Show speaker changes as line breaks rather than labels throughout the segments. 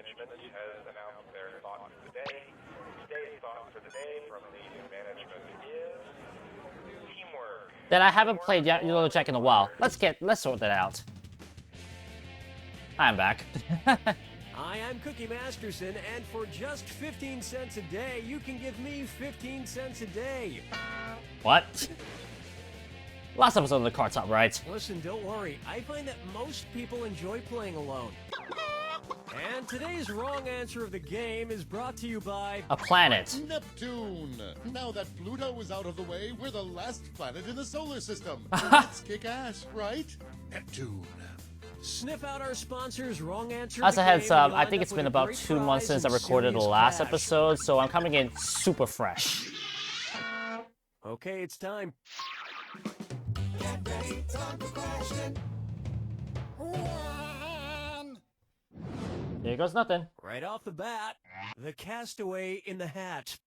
management has announced their thoughts of the day. Today's thought for the day from the new management is teamwork.
That I haven't played Yellow Jack in a while. Let's sort that out. I'm back.
Hi, I'm Cookie Masterson, and for just 15 cents a day, you can give me 15 cents a day.
What? Last episode of the Car Top, right?
Listen, don't worry. I find that most people enjoy playing alone. And today's wrong answer of the game is brought to you by...
A planet.
Neptune! Now that Pluto is out of the way, we're the last planet in the solar system. Let's kick ass, right? Neptune.
Sniff out our sponsors' wrong answer.
As a heads up, I think it's been about 2 months since I recorded the last episode, so I'm coming in super fresh.
Okay, it's time.
Get ready, time for question 1.
Here goes nothing.
Right off the bat, the castaway in the hat.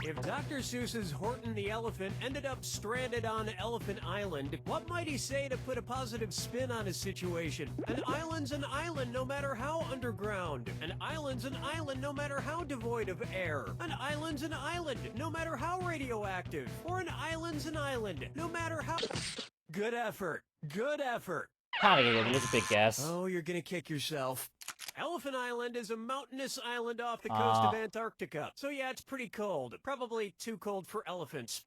If Dr. Seuss's Horton the Elephant ended up stranded on Elephant Island, what might he say to put a positive spin on his situation? An island's an island no matter how underground. An island's an island no matter how devoid of air. An island's an island no matter how radioactive. Or an island's an island no matter how... Good effort. Good effort.
Kinda gonna give a big guess.
Oh, you're gonna kick yourself. Elephant Island is a mountainous island off the coast of Antarctica. So yeah, it's pretty cold. Probably too cold for elephants.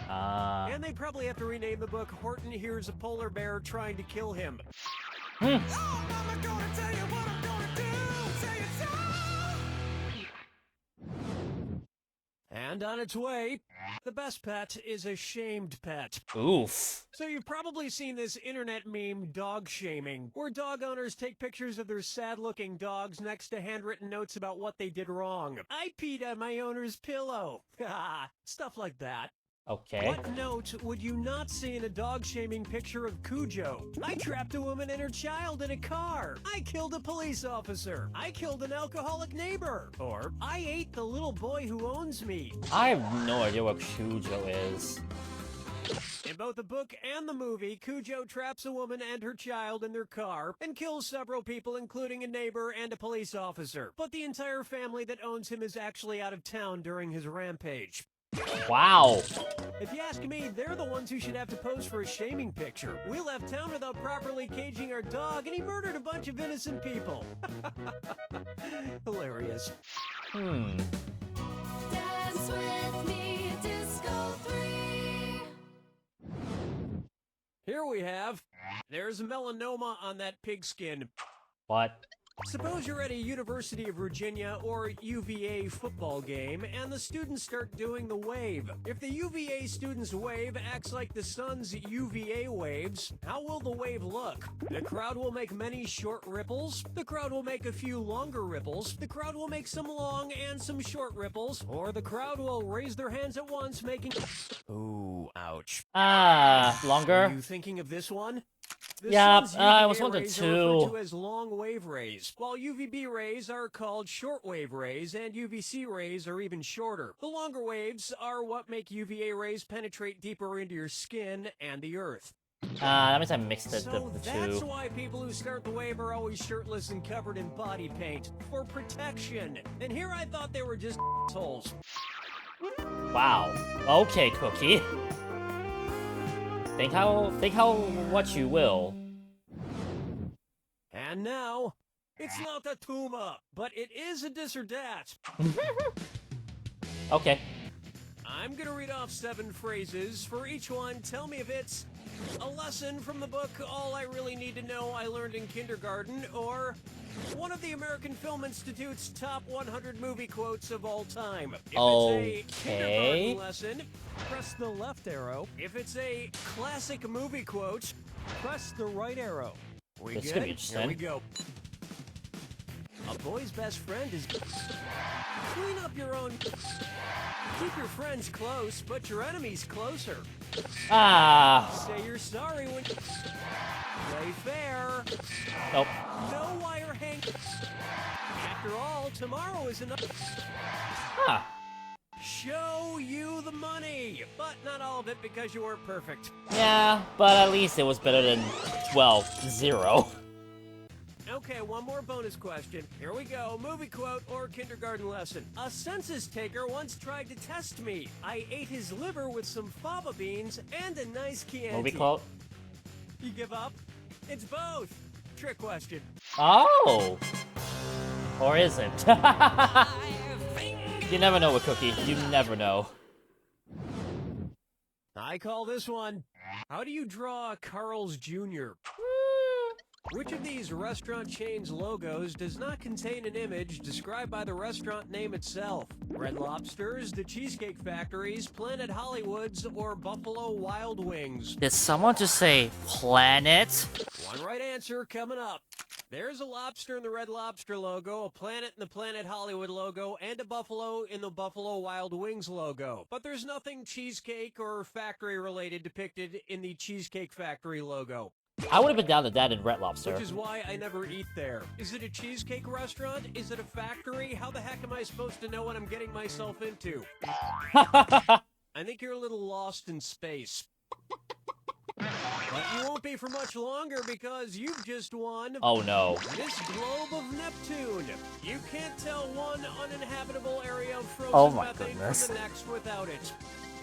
And they probably have to rename the book Horton Hears a Polar Bear Trying to Kill Him. And on its way, the best pet is a shamed pet.
Oof.
So you've probably seen this internet meme, dog shaming, where dog owners take pictures of their sad-looking dogs next to handwritten notes about what they did wrong. I peed on my owner's pillow. Stuff like that.
Okay.
What note would you not see in a dog-shaming picture of Cujo? I trapped a woman and her child in a car. I killed a police officer. I killed an alcoholic neighbor. Or, I ate the little boy who owns me.
I have no idea what Cujo is.
In both the book and the movie, Cujo traps a woman and her child in their car and kills several people, including a neighbor and a police officer. But the entire family that owns him is actually out of town during his rampage.
Wow.
If you ask me, they're the ones who should have to pose for a shaming picture. We left town without properly caging our dog, and he murdered a bunch of innocent people. Hilarious.
Dance with me, Disco 3.
Here we have. There's melanoma on that pigskin.
What?
Suppose you're at a University of Virginia or UVA football game, and the students start doing the wave. If the UVA students' wave acts like the sun's UVA waves, how will the wave look? The crowd will make many short ripples. The crowd will make a few longer ripples. The crowd will make some long and some short ripples. Or the crowd will raise their hands at once, making... Ooh, ouch.
Longer?
Are you thinking of this one? The
Yeah,
sun's
I was
UVA
wondering
rays are referred
too.
to as long wave rays, while UVB rays are called short wave rays, and UVC rays are even shorter. The longer waves are what make UVA rays penetrate deeper into your skin and the earth.
That means I mixed the
So
two.
that's why people who start the wave are always shirtless and covered in body paint, for protection. And here I thought they were just assholes.
Wow. Okay, Cookie. Think how what you will.
And now, it's not a tuma, but it is a this or that.
Okay.
I'm gonna read off 7 phrases. For each one, tell me if it's a lesson from the book All I Really Need to Know I Learned in Kindergarten, or one of the American Film Institute's top 100 movie quotes of all time. If it's a kindergarten lesson, press the left arrow. If it's a classic movie quote, press the right arrow. We
This
good?
could be interesting.
Here we go. A boy's best friend is... Clean up your own... Keep your friends close, but your enemies closer.
Say
you're sorry when... Play fair.
Nope.
No wire hang... After all, tomorrow is another... Show you the money, but not all of it because you weren't perfect.
Yeah, but at least it was better than, well, 0.
Okay, one more bonus question. Here we go. Movie quote or kindergarten lesson. A census taker once tried to test me. I ate his liver with some fava beans and a nice Chianti.
Movie quote?
You give up? It's both. Trick question.
Oh! Or is it? You never know with Cookie. You never know.
I call this one. How do you draw Carl's Jr.? Which of these restaurant chains' logos does not contain an image described by the restaurant name itself? Red Lobster's, the Cheesecake Factory's, Planet Hollywood's, or Buffalo Wild Wings?
Did someone just say planet?
One right answer coming up. There's a lobster in the Red Lobster logo, a planet in the Planet Hollywood logo, and a buffalo in the Buffalo Wild Wings logo. But there's nothing cheesecake or factory related depicted in the Cheesecake Factory logo.
I would have been down to that in Red Lobster.
Which is why I never eat there. Is it a cheesecake restaurant? Is it a factory? How the heck am I supposed to know what I'm getting myself into? I think you're a little lost in space. But you won't be for much longer because you've just won.
Oh no.
This globe of Neptune. You can't tell one uninhabitable area of frozen
Oh my
methane
goodness.
from the next without it.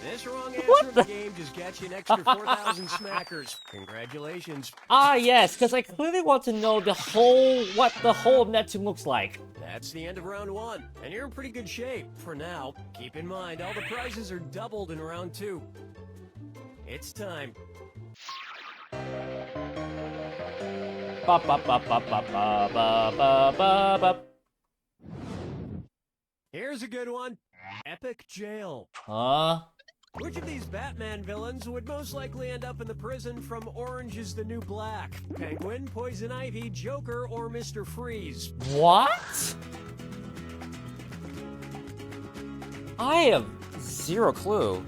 This wrong answer in the game just gets you an extra 4,000 smackers. Congratulations.
Ah yes, because I clearly want to know what the whole of Neptune looks like.
That's the end of round one, and you're in pretty good shape for now. Keep in mind, all the prizes are doubled in round two. It's time.
Ba ba ba ba ba ba ba ba ba ba.
Here's a good one. Epic Jail.
Huh?
Which of these Batman villains would most likely end up in the prison from Orange is the New Black? Penguin, Poison Ivy, Joker, or Mr. Freeze?
What? I have zero clue.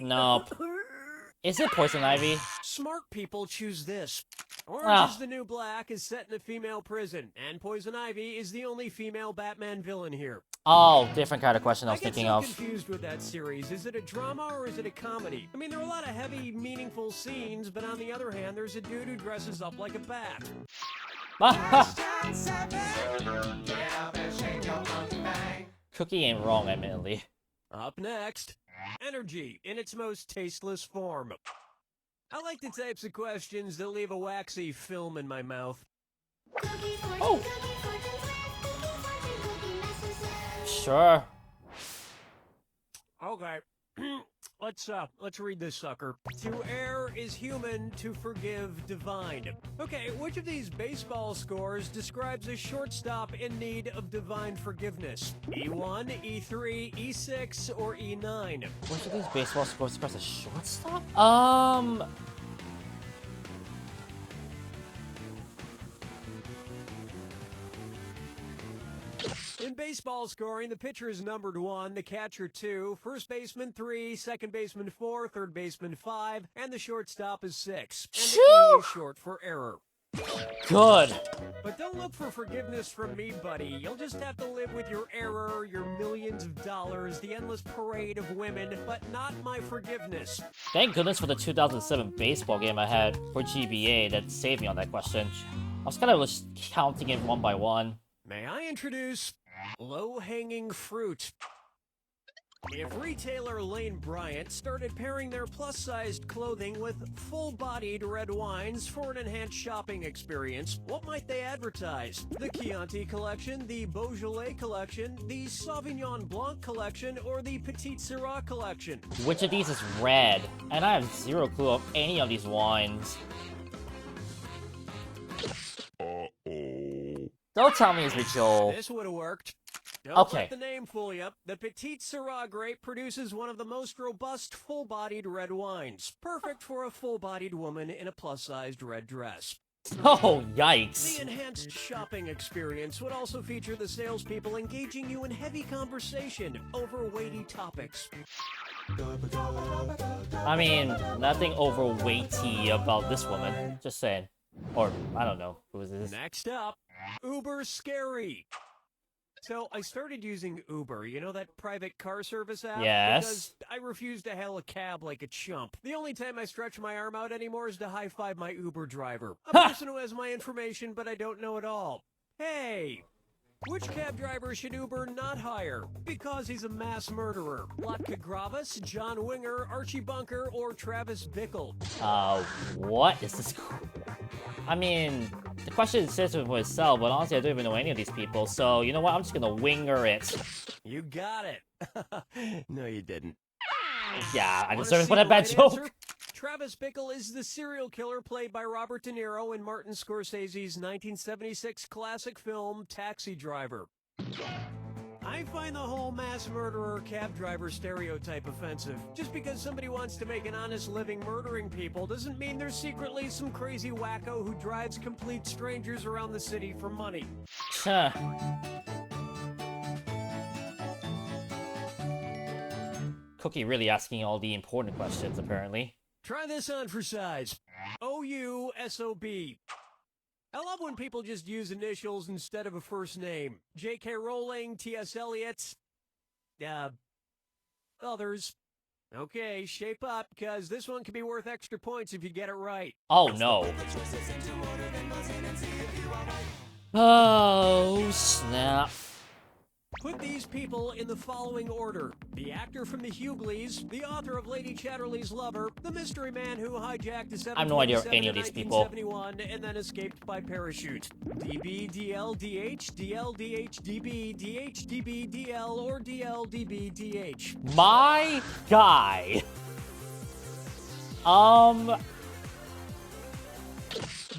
Nope. Is it Poison Ivy?
Smart people choose this. Orange
Ah.
is the New Black is set in a female prison, and Poison Ivy is the only female Batman villain here.
Oh, different kind of question I was
get
thinking
so
of.
confused with that series. Is it a drama or is it a comedy? I mean, there are a lot of heavy, meaningful scenes, but on the other hand, there's a dude who dresses up like a bat.
Cookie ain't wrong, admittedly.
Up next, energy in its most tasteless form. I like the types of questions that leave a waxy film in my mouth.
Oh. Sure.
Okay. Let's read this sucker. To err is human, to forgive divine. Okay, which of these baseball scores describes a shortstop in need of divine forgiveness? E1, E3, E6, or E9?
Which of these baseball scores across a shortstop?
In baseball scoring, the pitcher is numbered 1, the catcher 2, first baseman 3, second baseman 4, third baseman 5, and the shortstop is 6. And the E is short for error.
Good.
But don't look for forgiveness from me, buddy. You'll just have to live with your error, your millions of dollars, the endless parade of women, but not my forgiveness.
Thank goodness for the 2007 baseball game I had for GBA that saved me on that question. I was kind of just counting it one by one.
May I introduce low-hanging fruit? If retailer Lane Bryant started pairing their plus-sized clothing with full-bodied red wines for an enhanced shopping experience, what might they advertise? The Chianti collection, the Beaujolais collection, the Sauvignon Blanc collection, or the Petite Sirah collection?
Which of these is red? And I have zero clue of any of these wines. Don't tell me it's Rachel.
This would have worked. Don't
Okay.
let the name fool you. The Petite Sirah grape produces one of the most robust full-bodied red wines. Perfect for a full-bodied woman in a plus-sized red dress.
Oh, yikes.
The enhanced shopping experience would also feature the salespeople engaging you in heavy conversation over weighty topics.
I mean, nothing overweighty about this woman. Just saying. Or, I don't know. Who is this?
Next up, Uber Scary. So I started using Uber, you know that private car service app?
Yes.
Because I refuse to hail a cab like a chump. The only time I stretch my arm out anymore is to high-five my Uber driver. A person who has my information, but I don't know it all. Hey! Which cab driver should Uber not hire? Because he's a mass murderer. Latka Gravis, John Winger, Archie Bunker, or Travis Bickle?
What is this? I mean, the question says it for itself, but honestly, I don't even know any of these people, so you know what? I'm just gonna winger it.
You got it. No, you didn't.
Yeah, I
Wanna
deserve it
see
for that
the
bad
right
joke.
answer? Travis Bickle is the serial killer played by Robert De Niro in Martin Scorsese's 1976 classic film Taxi Driver. I find the whole mass murderer cab driver stereotype offensive. Just because somebody wants to make an honest living murdering people doesn't mean there's secretly some crazy wacko who drives complete strangers around the city for money.
Huh. Cookie really asking all the important questions, apparently.
Try this on for size. O-U-S-O-B. I love when people just use initials instead of a first name. J.K. Rowling, T.S. Eliot, others. Okay, shape up, because this one could be worth extra points if you get it right.
Oh no. Oh, snap.
Put these people in the following order. The actor from the Hughleys, the author of Lady Chatterley's Lover, the mystery man who hijacked a 747
I have no idea any of these people.
1971 and then escaped by parachute. DB, DL, DH, DL, DH, DB, DH, DB, DL, or DL, DB, DH.
My guy.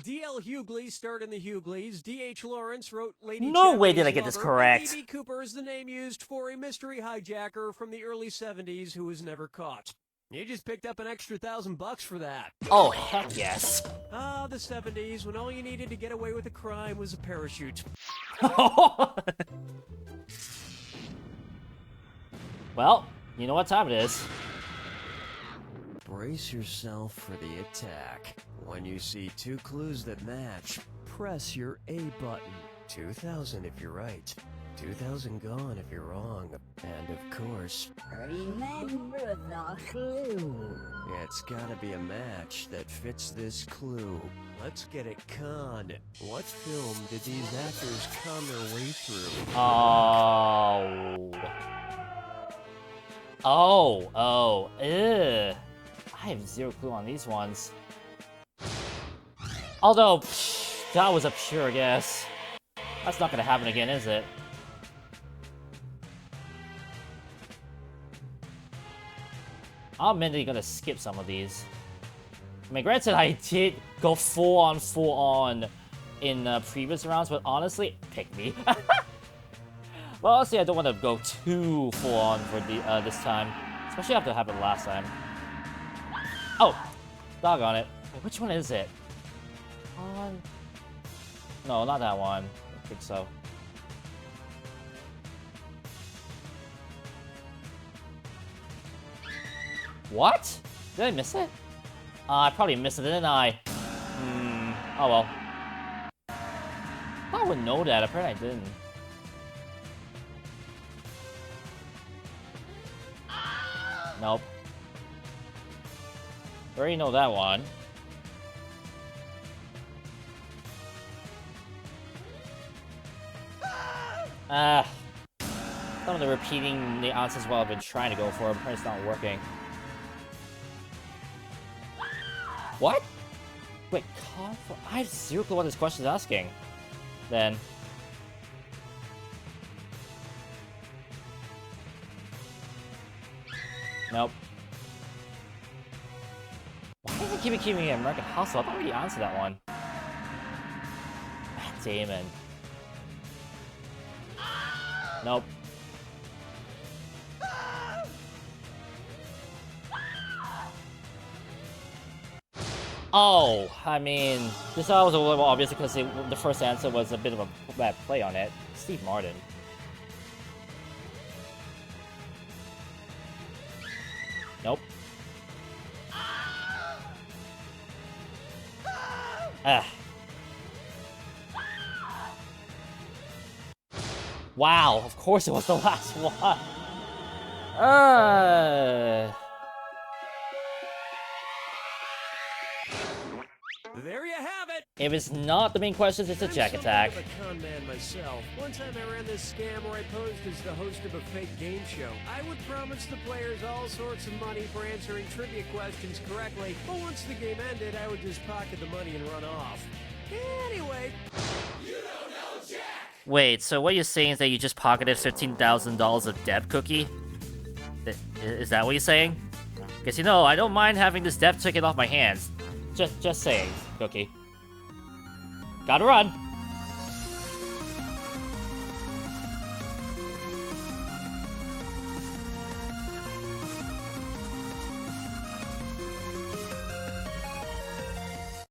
D.L. Hughley starred in the Hughleys. D.H. Lawrence wrote Lady
No way
Chatterley's
did I get this
Lover,
correct.
and D.B. Cooper is the name used for a mystery hijacker from the early 70s who was never caught. You just picked up an extra $1,000 for that.
Oh, heck yes.
Ah, the 70s, when all you needed to get away with a crime was a parachute.
Well, you know what time it is.
Brace yourself for the attack. When you see two clues that match, press your A button. 2,000 if you're right. 2,000 gone if you're wrong. And of course,
Remember the clue.
it's gotta be a match that fits this clue. Let's get it con. What film did these actors con their way through?
Ugh. I have zero clue on these ones. Although, that was a pure guess. That's not gonna happen again, is it? I'm mentally gonna skip some of these. I mean, granted, I did go full on in previous rounds, but honestly, pick me. Well, honestly, I don't want to go too full on for the this time, especially after it happened last time. Oh, doggone it! Which one is it? No, not that one. I don't think so. What? Did I miss it? I probably missed it, didn't I? Oh well. I would know that. Apparently I didn't. Nope. I already know that one. Some of the repeating the answers while I've been trying to go for them, it's not working. What? Wait, I have zero clue what this question is asking. Then. Nope. Why does it keep me American Hustle? I already answered that one. Matt Damon. Nope. Oh, I mean, this was a little more obvious because the first answer was a bit of a bad play on it. Steve Martin. Nope. Wow, of course it was the last one.
There you have it.
If it's not the main questions, it's a check
I'm
attack.
something of a con man myself. One time I ran this scam where I posed as the host of a fake game show. I would promise the players all sorts of money for answering trivia questions correctly, but once the game ended, I would just pocket the money and run off. Anyway.
Wait, so what you're saying is that you just pocketed $15,000 of debt, Cookie? Is that what you're saying? Because, you know, I don't mind having this debt taken off my hands. Just saying, Cookie. Gotta run.